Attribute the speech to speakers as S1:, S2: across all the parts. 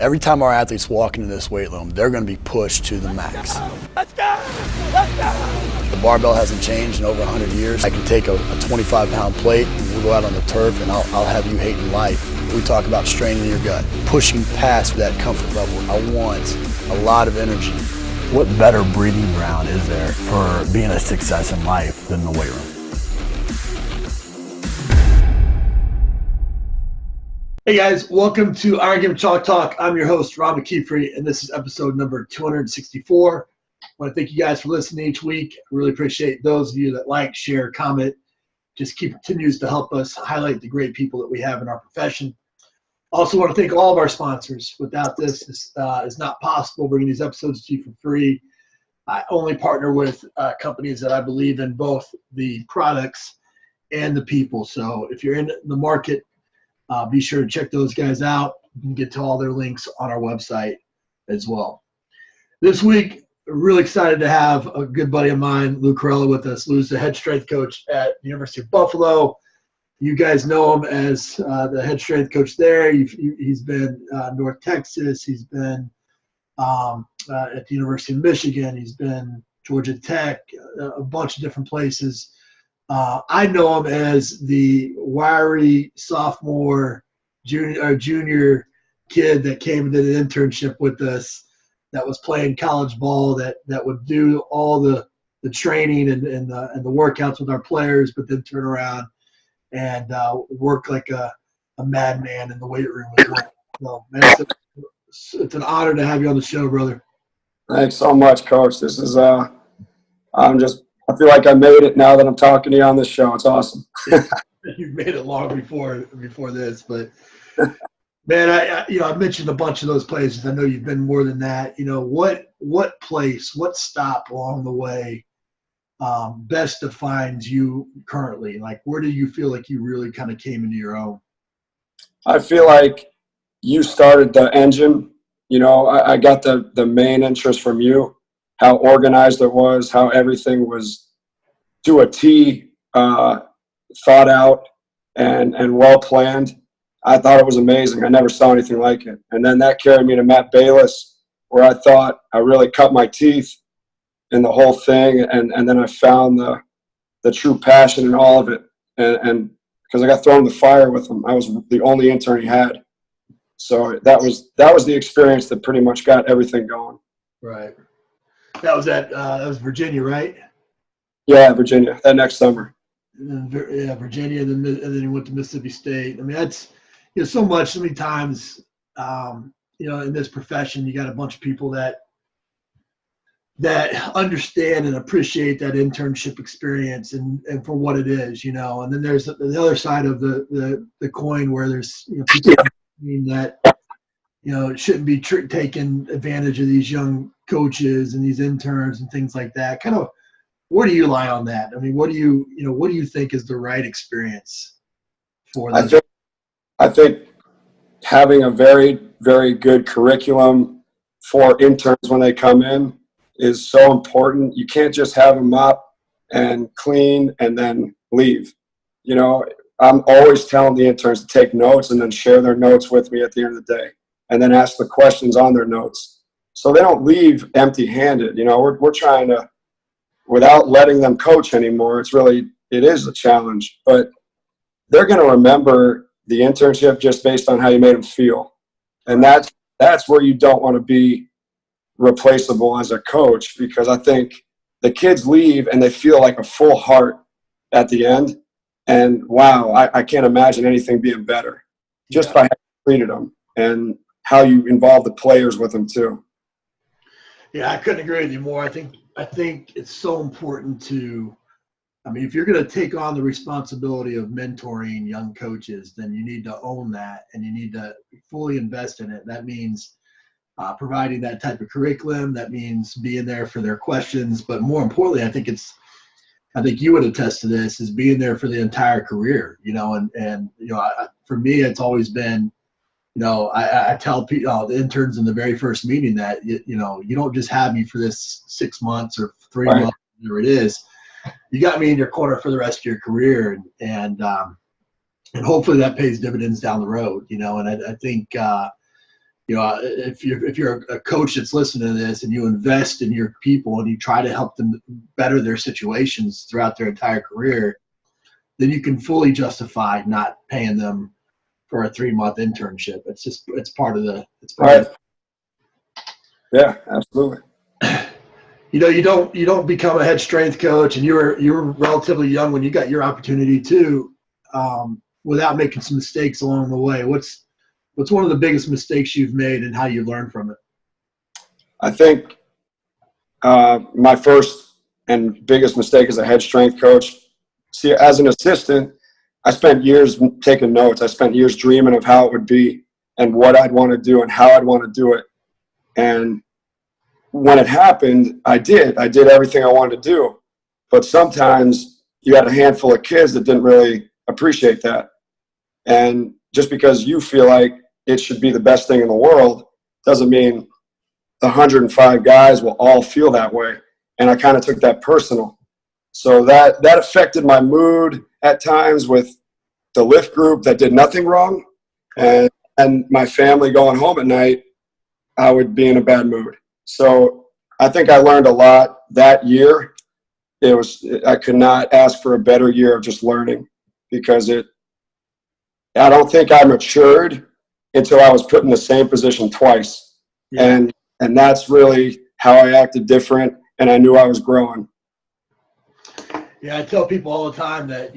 S1: Every time our athletes walk into this weight room, they're going to be pushed to the max.
S2: Let's go! Let's go!
S1: The barbell hasn't changed in over 100 years. I can take a 25-pound plate and we'll go out on the turf and I'll have you hating life. We talk about straining your gut, pushing past that comfort level. I want a lot of energy. What better breeding ground is there for being a success in life than the weight room?
S3: Hey guys, welcome to Iron Game Chalk Talk. I'm your host, McKeefery, and this is episode number 264. I want to thank you guys for listening each week. I really appreciate those of you that like, share, comment. Just continues to help us highlight the great people that we have in our profession. Also want to thank all of our sponsors. Without this is not possible bringing these episodes to you for free. I only partner with companies that I believe in both the products and the people. So if you're in the market, be sure to check those guys out. You can get to all their links on our website as well. This week, really excited to have a good buddy of mine, Lew Caralla, with us. Lew's the head strength coach at the University of Buffalo. You guys know him as the head strength coach there. He's been North Texas. He's been at the University of Michigan. He's been Georgia Tech, a bunch of different places. I know him as the wiry sophomore, junior kid that came and did an internship with us, that was playing college ball, that would do all the training and the workouts with our players, but then turn around and work like a madman in the weight room as well. So, man, it's an honor to have you on the show, brother.
S4: Thanks so much, Coach. This is I feel like I made it now that I'm talking to you on this show. It's awesome.
S3: You've made it long before this, but man, I mentioned a bunch of those places. I know you've been more than that. What place, what stop along the way best defines you currently? Like, where do you feel like you really kind of came into your own?
S4: I feel like you started the engine. I got the main interest from you. How organized it was, how everything was to a T, thought out and well planned. I thought it was amazing. I never saw anything like it. And then that carried me to Matt Bayless, where I thought I really cut my teeth in the whole thing. And then I found the true passion in all of it. And because I got thrown in the fire with him, I was the only intern he had. So that was the experience that pretty much got everything going.
S3: Right. That was Virginia, right?
S4: Yeah, Virginia. That next summer.
S3: Yeah, Virginia, and then he went to Mississippi State. I mean, that's so many times. In this profession, you got a bunch of people that understand and appreciate that internship experience and for what it is, And then there's the other side of the coin where there's people that. It shouldn't be taking advantage of these young coaches and these interns and things like that. Kind of, where do you lie on that? I mean, what do you think is the right experience for them?
S4: I think having a very, very good curriculum for interns when they come in is so important. You can't just have them up and clean and then leave. I'm always telling the interns to take notes and then share their notes with me at the end of the day, and then ask the questions on their notes. So they don't leave empty-handed. We're trying to, without letting them coach anymore, it is a challenge. But they're going to remember the internship just based on how you made them feel. And that's where you don't want to be replaceable as a coach, because I think the kids leave and they feel like a full heart at the end. And, wow, I can't imagine anything being better just by having treated them. And how you involve the players with them too.
S3: Yeah, I couldn't agree with you more. I think it's so important to, if you're going to take on the responsibility of mentoring young coaches, then you need to own that and you need to fully invest in it. That means providing that type of curriculum. That means being there for their questions. But more importantly, I think you would attest to this, is being there for the entire career, for me, it's always been, I tell people, the interns in the very first meeting that, you don't just have me for this 6 months or 3 months, whatever it is. You got me in your corner for the rest of your career. And hopefully that pays dividends down the road, And I think, if you're a coach that's listening to this and you invest in your people and you try to help them better their situations throughout their entire career, then you can fully justify not paying them for a 3-month internship. It's part of the.
S4: Yeah, absolutely.
S3: You don't become a head strength coach, and you were relatively young when you got your opportunity too, without making some mistakes along the way. What's one of the biggest mistakes you've made and how you learned from it?
S4: I think my first and biggest mistake as a head strength coach. See, as an assistant, I spent years taking notes. I spent years dreaming of how it would be and what I'd want to do and how I'd want to do it. And when it happened, I did everything I wanted to do. But sometimes you had a handful of kids that didn't really appreciate that. And just because you feel like it should be the best thing in the world doesn't mean the 105 guys will all feel that way. And I kind of took that personal. So that affected my mood at times with the lift group that did nothing wrong. And my family going home at night, I would be in a bad mood. So I think I learned a lot that year. I could not ask for a better year of just learning, because I don't think I matured until I was put in the same position twice. Yeah. And that's really how I acted different, and I knew I was growing.
S3: Yeah, I tell people all the time that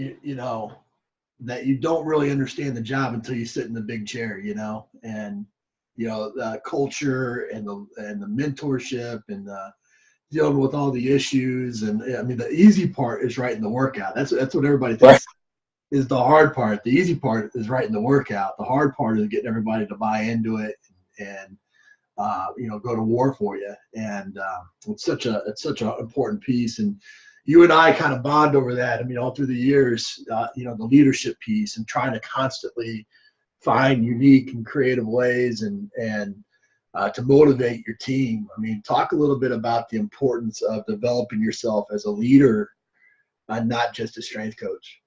S3: that you don't really understand the job until you sit in the big chair, and the culture and the mentorship and dealing with all the issues. And I mean, the easy part is writing the workout. That's what everybody thinks is the hard part. The easy part is writing the workout. The hard part is getting everybody to buy into it and go to war for you. And it's such an important piece. And you and I kind of bond over that. I mean, all through the years, the leadership piece and trying to constantly find unique and creative ways and to motivate your team. I mean, talk a little bit about the importance of developing yourself as a leader, not just a strength coach.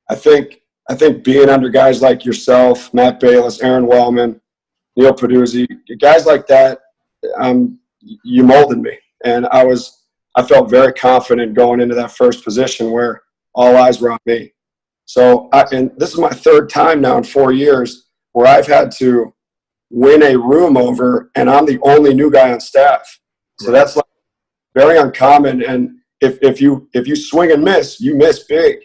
S4: I think being under guys like yourself, Matt Bayless, Aaron Wellman, Neil Peduzzi, guys like that, you molded me. And I felt very confident going into that first position where all eyes were on me. So, and this is my third time now in 4 years where I've had to win a room over, and I'm the only new guy on staff. So that's like very uncommon. And if you swing and miss, you miss big.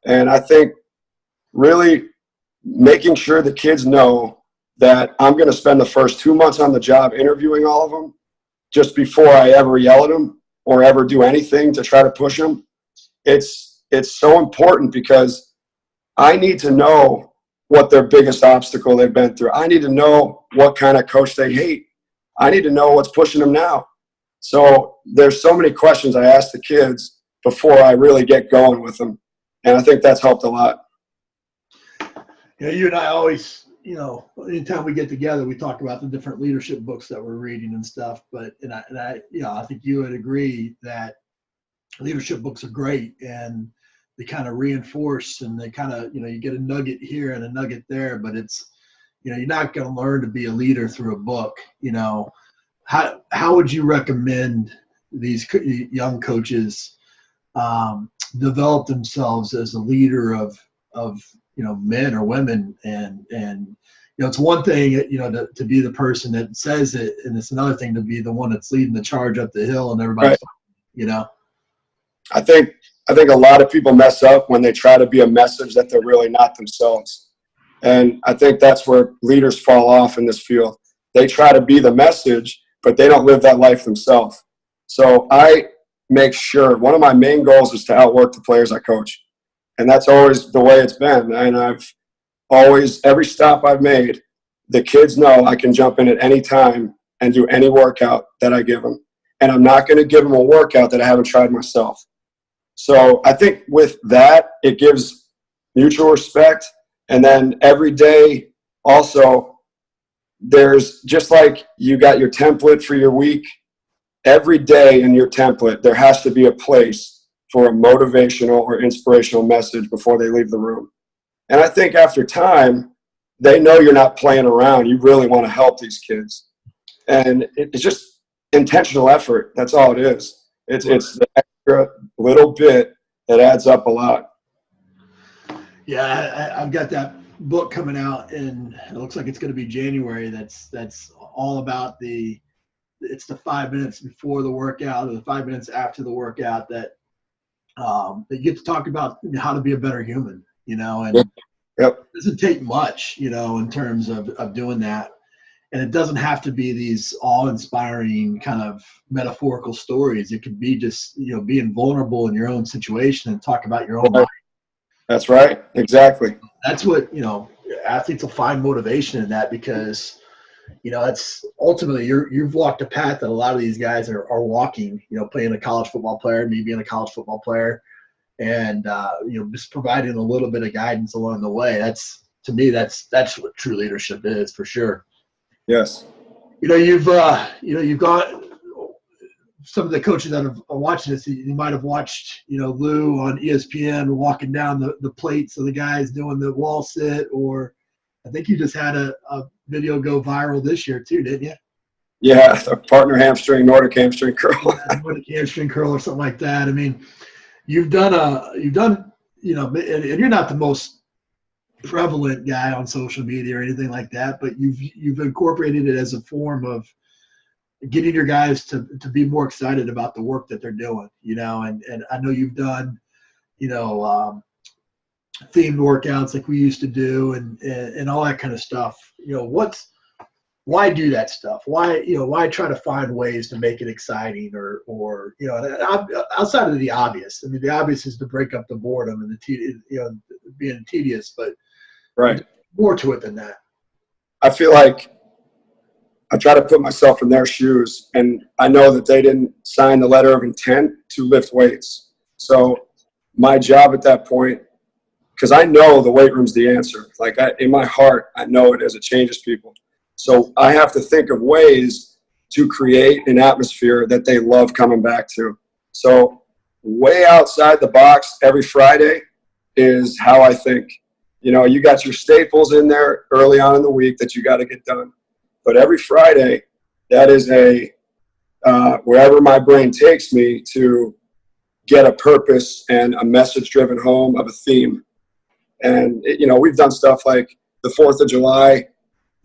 S4: And I think really making sure the kids know that I'm going to spend the first 2 months on the job interviewing all of them just before I ever yell at them or ever do anything to try to push them. It's so important, because I need to know what their biggest obstacle they've been through. I need to know what kind of coach they hate. I need to know what's pushing them now. So there's so many questions I ask the kids before I really get going with them. And I think that's helped a lot.
S3: You and I always, anytime we get together, we talk about the different leadership books that we're reading and stuff. But I think you would agree that leadership books are great, and they kind of reinforce, and they kind of, you get a nugget here and a nugget there, but it's, you're not going to learn to be a leader through a book. How would you recommend these young coaches develop themselves as a leader of men or women? And it's one thing, to be the person that says it, and it's another thing to be the one that's leading the charge up the hill and everybody's,
S4: right. I think a lot of people mess up when they try to be a message that they're really not themselves. And I think that's where leaders fall off in this field. They try to be the message, but they don't live that life themselves. So I make sure, one of my main goals is to outwork the players I coach. And that's always the way it's been. And I've always, every stop I've made, the kids know I can jump in at any time and do any workout that I give them. And I'm not going to give them a workout that I haven't tried myself. So I think with that, it gives mutual respect. And then every day also, there's just like you got your template for your week. Every day in your template, there has to be a place for a motivational or inspirational message before they leave the room. And I think after time, they know you're not playing around. You really want to help these kids. And it's just intentional effort. That's all it is. It's the extra little bit that adds up a lot.
S3: Yeah, I've got that book coming out, and it looks like it's going to be January. That's all about it's the 5 minutes before the workout or the 5 minutes after the workout that you get to talk about how to be a better human, and
S4: Yep.
S3: it doesn't take much, in terms of doing that. And it doesn't have to be these awe-inspiring kind of metaphorical stories. It could be just, being vulnerable in your own situation and talk about your own life.
S4: That's right. Exactly.
S3: That's what, athletes will find motivation in that, because, that's ultimately you've walked a path that a lot of these guys are walking, playing a college football player, me being a college football player, and, just providing a little bit of guidance along the way. To me, that's what true leadership is, for sure.
S4: Yes.
S3: You've got some of the coaches that are watching this. You might have watched, Lew on ESPN walking down the plates of the guys doing the wall sit, or I think you just had a video go viral this year too, didn't you?
S4: Yeah, the partner hamstring, Nordic hamstring curl.
S3: Nordic hamstring curl or something like that. I mean, you've done, and you're not the most prevalent guy on social media or anything like that, but you've incorporated it as a form of getting your guys to be more excited about the work that they're doing, and I know you've done, themed workouts like we used to do and all that kind of stuff. Why do that stuff? Why try to find ways to make it exciting or outside of the obvious? I mean, the obvious is to break up the boredom and being tedious, but
S4: right.
S3: More to it than that.
S4: I feel like I try to put myself in their shoes, and I know that they didn't sign the letter of intent to lift weights. So my job at that point, because I know the weight room's the answer. Like in my heart, I know it as it changes people. So I have to think of ways to create an atmosphere that they love coming back to. So way outside the box every Friday is how I think. You got your staples in there early on in the week that you got to get done. But every Friday, that is wherever my brain takes me to get a purpose and a message driven home of a theme. And, we've done stuff like the 4th of July,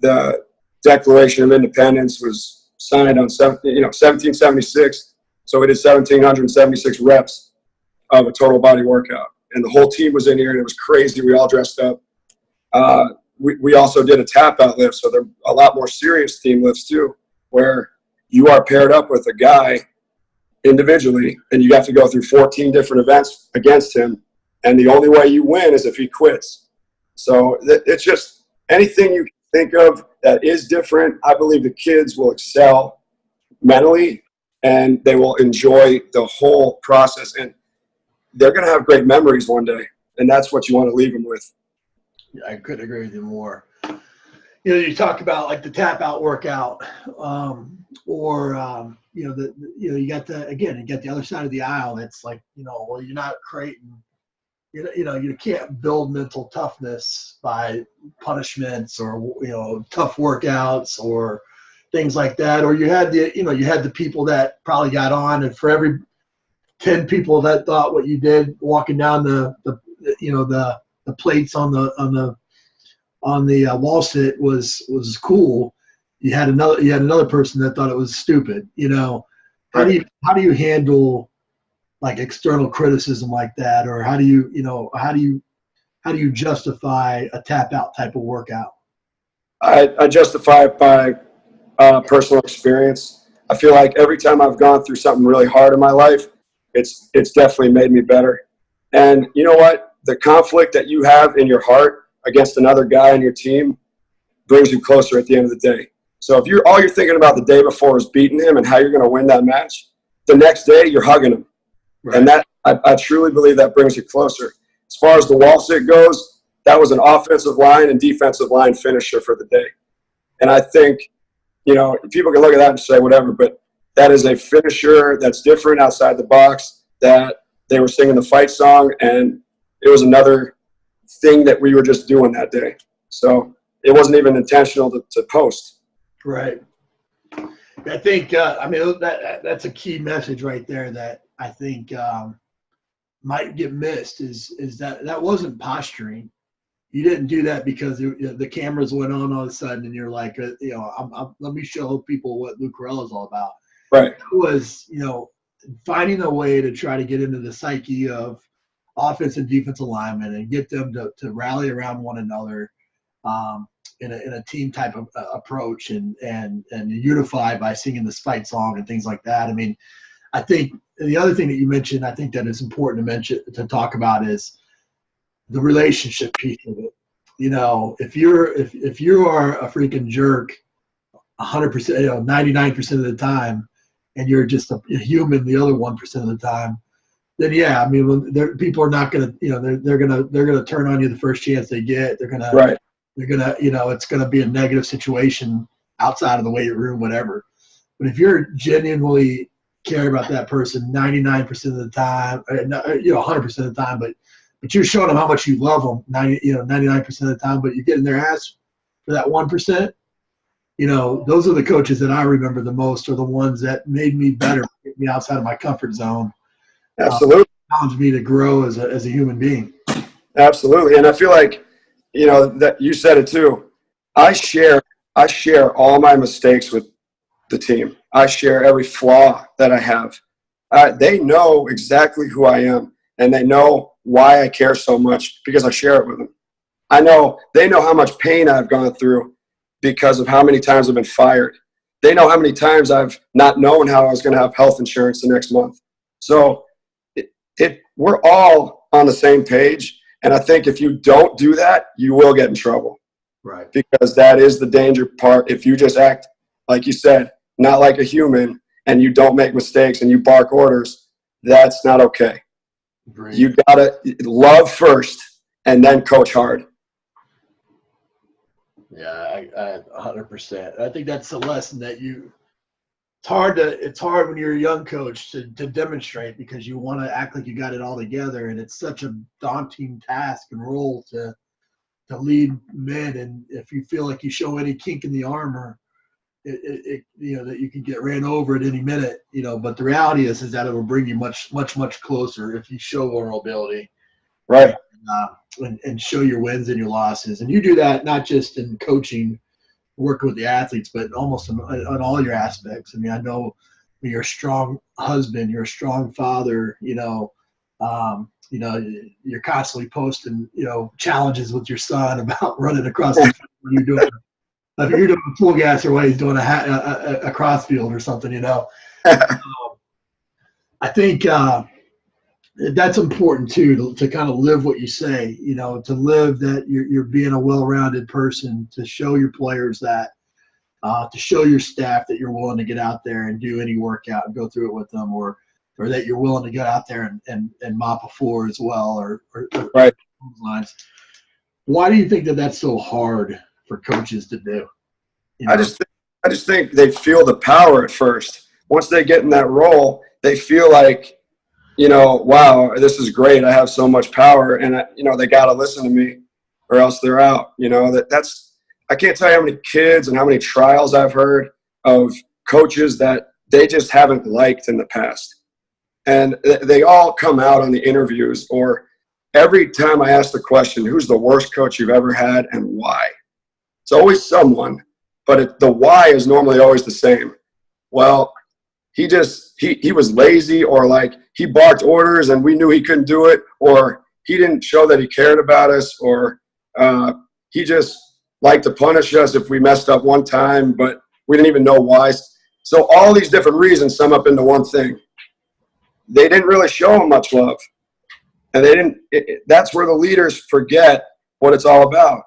S4: the Declaration of Independence was signed on 1776. So we did 1,776 reps of a total body workout. And the whole team was in here, and it was crazy. We all dressed up. We also did a tap-out lift, so there are a lot more serious team lifts too, where you are paired up with a guy individually, and you have to go through 14 different events against him, and the only way you win is if he quits. So it's just anything you can think of that is different. I believe the kids will excel mentally, and they will enjoy the whole process, and they're going to have great memories one day, and that's what you want to leave them with.
S3: Yeah, I couldn't agree with you more. You talk about like the tap out workout, you got the other side of the aisle. That's like, well, you're not creating, you can't build mental toughness by punishments or, tough workouts or things like that. Or you had the people that probably got on, and for every 10 people that thought what you did walking down the plates on the wall sit was cool, you had another person that thought it was stupid. How do you handle like external criticism like that, or how do you justify a tap out type of workout?
S4: I justify it by personal experience. I feel like every time I've gone through something really hard in my life, it's definitely made me better. And you know what? The conflict that you have in your heart against another guy on your team brings you closer at the end of the day. So if all you're thinking about the day before is beating him and how you're going to win that match, the next day you're hugging him. Right. And that I truly believe that brings you closer. As far as the wall sit goes, that was an offensive line and defensive line finisher for the day. And I think, people can look at that and say whatever, but that is a finisher that's different outside the box, that they were singing the fight song, and it was another thing that we were just doing that day. So it wasn't even intentional to post.
S3: Right. I think, that's a key message right there that I think might get missed is that wasn't posturing. You didn't do that because the cameras went on all of a sudden and you're like, let me show people what Lew Caralla is all about.
S4: Right.
S3: It was, finding a way to try to get into the psyche of offense and defensive linemen and get them to rally around one another in a team type of approach and unify by singing this fight song and things like that. I mean, I think the other thing that you mentioned, I think that is important to talk about is the relationship piece of it. If you are a freaking jerk 100%, 99% of the time, and you're just a human the other 1% of the time, then yeah, I mean, people are not gonna, they're gonna turn on you the first chance they get. They're gonna,
S4: right.
S3: They're gonna, it's gonna be a negative situation outside of the weight room, whatever. But if you're genuinely care about that person 99% of the time, 100% of the time, but you're showing them how much you love them 99% of the time, but you're getting their ass for that 1%. Those are the coaches that I remember the most, are the ones that made me better, get me outside of my comfort zone.
S4: Absolutely.
S3: Challenged me to grow as a human being.
S4: Absolutely. And I feel like, that you said it too. I share all my mistakes with the team. I share every flaw that I have. They know exactly who I am, and they know why I care so much because I share it with them. They know how much pain I've gone through because of how many times I've been fired. They know how many times I've not known how I was going to have health insurance the next month. So we're all on the same page. And I think if you don't do that, you will get in trouble.
S3: Right.
S4: Because that is the danger part. If you just act, like you said, not like a human, and you don't make mistakes and you bark orders, that's not okay.
S3: Great.
S4: You got to love first and then coach hard.
S3: Yeah, I 100%. I think that's the lesson that it's hard when you're a young coach to demonstrate, because you want to act like you got it all together, and it's such a daunting task and role to lead men. And if you feel like you show any kink in the armor, that you can get ran over at any minute, but the reality is that it will bring you much, much, much closer if you show vulnerability.
S4: Right.
S3: And show your wins and your losses. And you do that not just in coaching, working with the athletes, but almost on all your aspects. I mean, I know you're a strong husband, you're a strong father, you're constantly posting, challenges with your son about running across the field when you're doing if you're doing a full gas or while he's doing a cross field or something, I think that's important too, to kind of live what you say, to live that you're being a well-rounded person, to show your players that, to show your staff that you're willing to get out there and do any workout and go through it with them, or that you're willing to get out there and mop a floor as well, or
S4: right.
S3: lines. Why do you think that that's so hard for coaches to do?
S4: I just think they feel the power at first. Once they get in that role, they feel like, wow, this is great. I have so much power, and they got to listen to me, or else they're out. I can't tell you how many kids and how many trials I've heard of coaches that they just haven't liked in the past, and they all come out on the interviews, or every time I ask the question, "Who's the worst coach you've ever had and why?" It's always someone, but the why is normally always the same. Well, he was lazy, or like he barked orders and we knew he couldn't do it, or he didn't show that he cared about us, or he just liked to punish us if we messed up one time, but we didn't even know why. So all these different reasons sum up into one thing. They didn't really show him much love. And that's where the leaders forget what it's all about.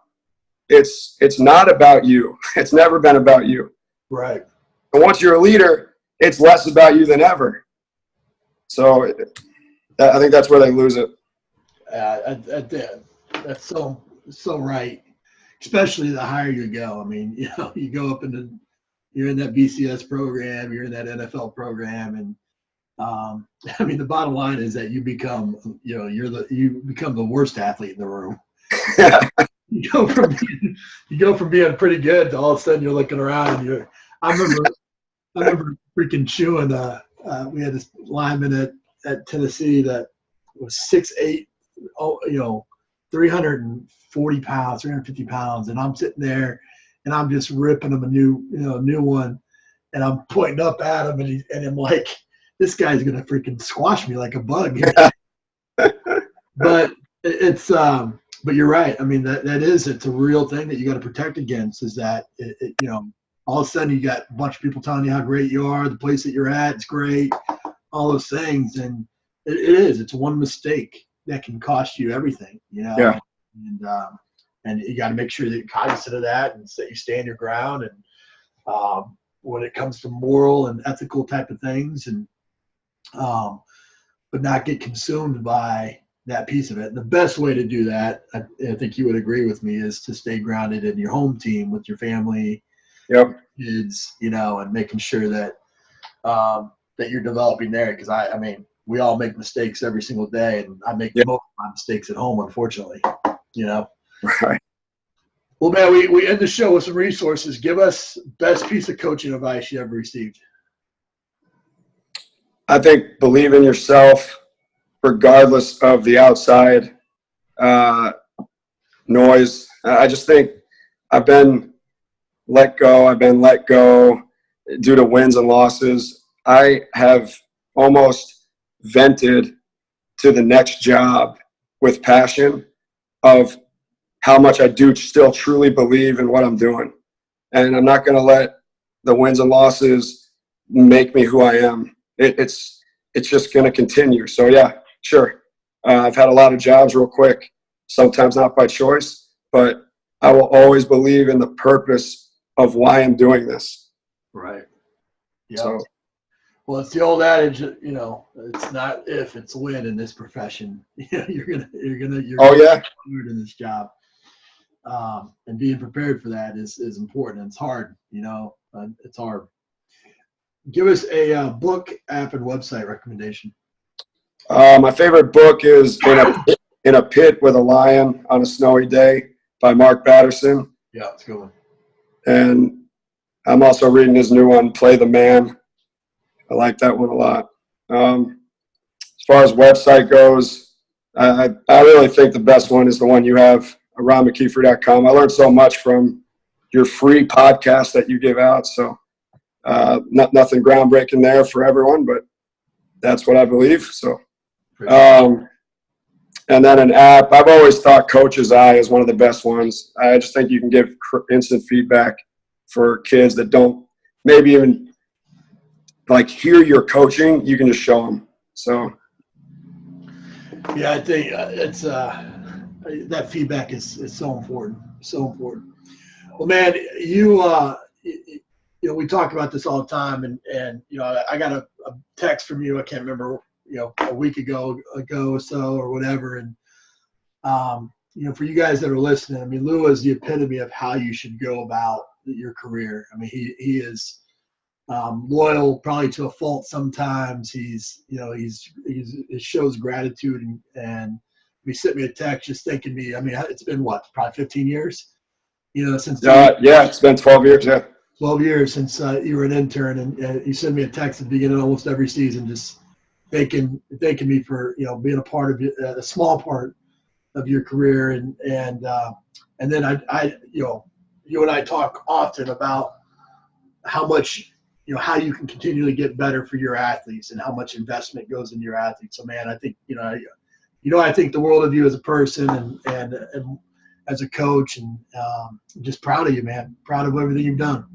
S4: It's not about you. It's never been about you.
S3: Right.
S4: And once you're a leader, it's less about you than ever. So I think that's where they lose it.
S3: That's so right. Especially the higher you go. I mean, you go up you're in that BCS program, you're in that NFL program, and I mean, the bottom line is that you become the worst athlete in the room. you go from being pretty good to all of a sudden you're looking around and I remember freaking chewing. We had this lineman at Tennessee that was 6'8", 340 pounds, 350 pounds, and I'm sitting there and I'm just ripping him a new one, and I'm pointing up at him, and I'm like, this guy's gonna freaking squash me like a bug. But but you're right. I mean, it's a real thing that you got to protect against, is that all of a sudden you got a bunch of people telling you how great you are, the place that you're at, it's great, all those things, and it's one mistake that can cost you everything,
S4: Yeah.
S3: And you got to make sure that you're cognizant of that, and that you stand your ground, and when it comes to moral and ethical type of things, and but not get consumed by that piece of it. And the best way to do that, I think you would agree with me, is to stay grounded in your home team with your family,
S4: Yep.
S3: kids, and making sure that that you're developing there. Because I mean, we all make mistakes every single day, and I make most of my mistakes at home, unfortunately.
S4: Right.
S3: Well, man, we end the show with some resources. Give us best piece of coaching advice you ever received.
S4: I think believe in yourself, regardless of the outside noise. I just think I've been let go due to wins and losses. I have almost vented to the next job with passion of how much I do still truly believe in what I'm doing. And I'm not going to let the wins and losses make me who I am. It's just going to continue. So, yeah, sure. I've had a lot of jobs real quick, sometimes not by choice, but I will always believe in the purpose of why I'm doing this.
S3: Right. Yeah.
S4: So,
S3: well, it's the old adage, it's not if, it's when in this profession. You're gonna hard in this job. And being prepared for that is important. It's hard, it's hard. Give us a book, app, and website recommendation.
S4: My favorite book is In a Pit with a Lion on a Snowy Day by Mark Batterson.
S3: Yeah, it's a good one.
S4: And I'm also reading his new one, Play the Man. I like that one a lot. As far as website goes, I really think the best one is the one you have, around McKeefery.com. I learned so much from your free podcast that you give out. So nothing groundbreaking there for everyone, but that's what I believe. So, and then an app, I've always thought Coach's Eye is one of the best ones. I just think you can give instant feedback for kids that don't maybe even hear your coaching. You can just show them. So,
S3: yeah, I think it's that feedback is so important. So important. Well, man, we talk about this all the time, and I got a text from you. I can't remember, a week ago or so or whatever. And for you guys that are listening, I mean, Lew is the epitome of how you should go about your career. I mean, he is loyal, probably to a fault sometimes. He shows gratitude, and he sent me a text just thanking me. I mean, it's been probably 15 years, since.
S4: It's been 12 years. Yeah.
S3: 12 years since you were an intern, and you send me a text at the beginning of almost every season, just thanking me for being a part of a small part of your career, and then I you and I talk often about how much how you can continually get better for your athletes and how much investment goes in your athletes. So, man, I think I think the world of you as a person and as a coach, and just proud of you, man. Proud of everything you've done.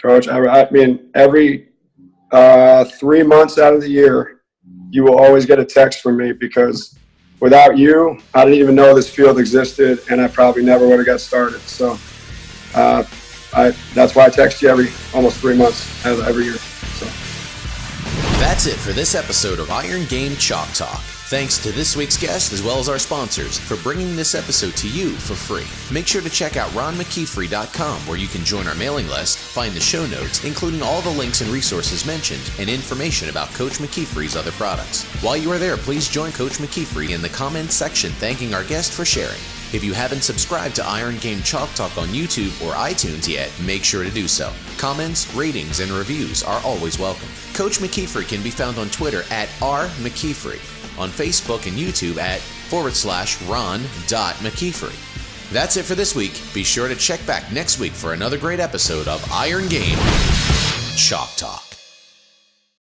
S4: Coach, I mean, every 3 months out of the year, you will always get a text from me, because without you, I didn't even know this field existed, and I probably never would have got started. So that's why I text you almost 3 months out of every year. So.
S5: That's it for this episode of Iron Game Chalk Talk. Thanks to this week's guest as well as our sponsors for bringing this episode to you for free. Make sure to check out ronmckeefery.com, where you can join our mailing list, find the show notes, including all the links and resources mentioned, and information about Coach McKeefery's other products. While you are there, please join Coach McKeefery in the comments section thanking our guest for sharing. If you haven't subscribed to Iron Game Chalk Talk on YouTube or iTunes yet, make sure to do so. Comments, ratings, and reviews are always welcome. Coach McKeefery can be found on Twitter at @RMcKeefery, on Facebook and YouTube at /Ron.McKeefery. That's it for this week. Be sure to check back next week for another great episode of Iron Game Chalk Talk.